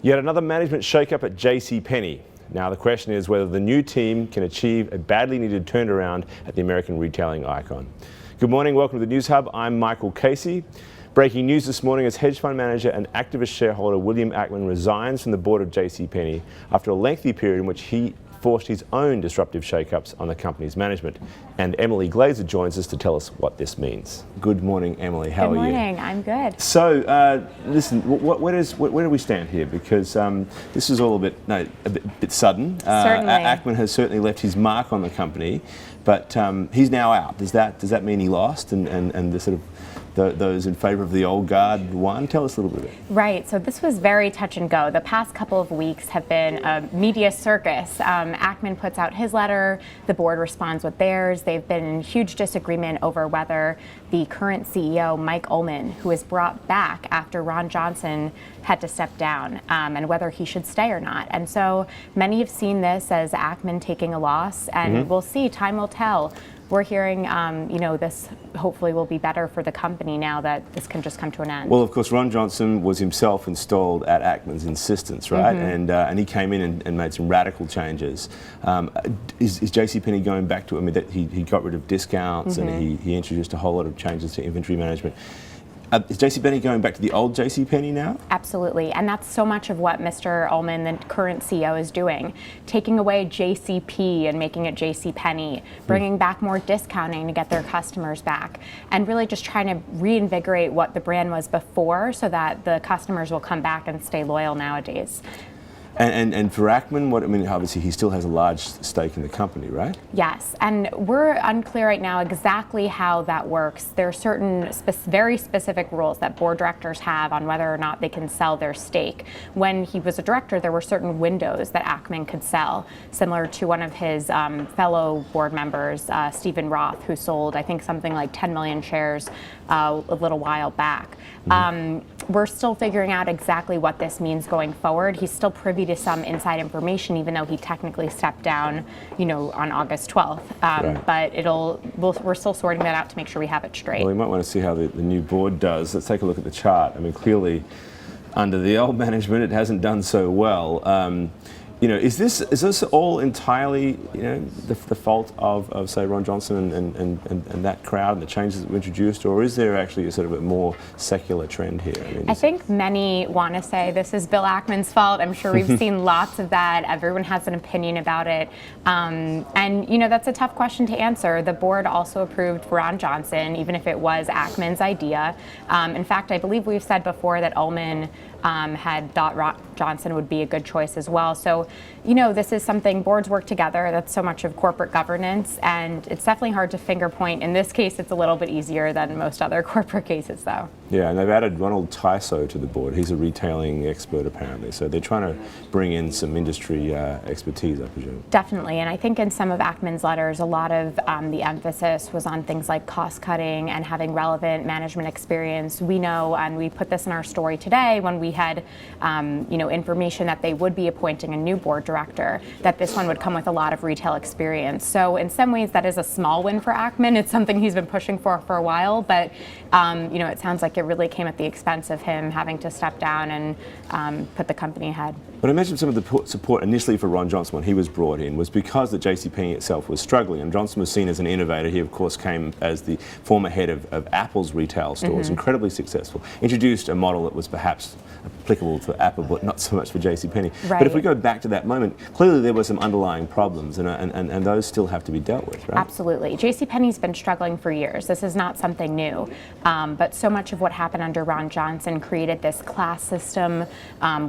Yet another management shake-up at Penney. Now the question is whether the new team can achieve a badly needed turnaround at the American retailing icon. Good morning, welcome to the News Hub. I'm Michael Casey. Breaking news this morning as hedge fund manager and activist shareholder William Ackman resigns from the board of Penney after a lengthy period in which he forced his own disruptive shake-ups on the company's management. And Emily Glazer joins us to tell us what this means. Good morning, Emily. How are you? Good morning. I'm good. So, listen, where do we stand here? Because this is all a bit sudden. Certainly. Ackman has certainly left his mark on the company, but he's now out. Does that mean he lost? And the sort of those in favour of the old guard won? Tell us a little bit. Right, so this was very touch and go. The past couple of weeks have been a media circus. Ackman puts out his letter, the board responds with theirs. They've been in huge disagreement over whether the current CEO, Mike Ullman, who was brought back after Ron Johnson had to step down, and whether he should stay or not. And so many have seen this as Ackman taking a loss, and we'll see, time will tell. We're hearing, this hopefully will be better for the company now that this can just come to an end. Well, of course, Ron Johnson was himself installed at Ackman's insistence, right? And he came in and made some radical changes. Is Penney going back to? I mean, that he got rid of discounts and he introduced a whole lot of changes to inventory management. Is Penney going back to the old Penney now? Absolutely, and that's so much of what Mr. Ullman, the current CEO, is doing. Taking away JCP and making it JCPenney, bringing back more discounting to get their customers back, and really just trying to reinvigorate what the brand was before so that the customers will come back and stay loyal nowadays. And for Ackman, obviously he still has a large stake in the company, right? Yes, and we're unclear right now exactly how that works. There are certain very specific rules that board directors have on whether or not they can sell their stake. When he was a director, there were certain windows that Ackman could sell, similar to one of his fellow board members, Stephen Roth, who sold, I think, something like 10 million shares a little while back. We're still figuring out exactly what this means going forward. He's still privy to some inside information, even though he technically stepped down, on August 12th. But we're still sorting that out to make sure we have it straight. Well, we might want to see how the new board does. Let's take a look at the chart. I mean, clearly, under the old management, it hasn't done so well. Is this all entirely, the fault of say Ron Johnson and that crowd and the changes that were introduced, or is there actually a sort of a more secular trend here? I think many want to say this is Bill Ackman's fault. I'm sure we've seen lots of that. Everyone has an opinion about it, and that's a tough question to answer. The board also approved Ron Johnson, even if it was Ackman's idea. In fact, I believe we've said before that Ullman had thought Ron Johnson would be a good choice as well. So, this is something boards work together. That's so much of corporate governance, and it's definitely hard to finger point. In this case, it's a little bit easier than most other corporate cases, though. Yeah, and they've added Ronald Tyso to the board. He's a retailing expert, apparently. So they're trying to bring in some industry expertise, I presume. Definitely, and I think in some of Ackman's letters, a lot of the emphasis was on things like cost cutting and having relevant management experience. We know, and we put this in our story today when we had, information that they would be appointing a new board director, that this one would come with a lot of retail experience. So in some ways, that is a small win for Ackman. It's something he's been pushing for a while, but it sounds like it really came at the expense of him having to step down and put the company ahead. But I mentioned some of the support initially for Ron Johnson when he was brought in was because the JCPenney itself was struggling, and Johnson was seen as an innovator. He, of course, came as the former head of Apple's retail stores, incredibly successful. Introduced a model that was perhaps applicable to Apple, but not so much for JCPenney. Right. But if we go back to that moment, clearly there were some underlying problems, and those still have to be dealt with, right? Absolutely. JCPenney's been struggling for years. This is not something new. But so much of what happened under Ron Johnson created this class system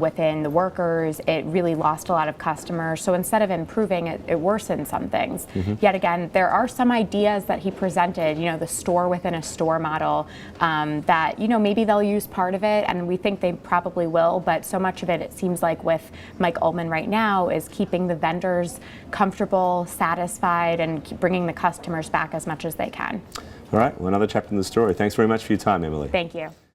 within the workers. It really lost a lot of customers. So instead of improving, it worsened some things. Yet again, there are some ideas that he presented, the store within a store model, that, maybe they'll use part of it, and we think they probably will, but so much of it seems like with Mike Ullman right now is keeping the vendors comfortable, satisfied, and bringing the customers back as much as they can. All right, well, another chapter in the story. Thanks very much for your time, Emily. Thank you.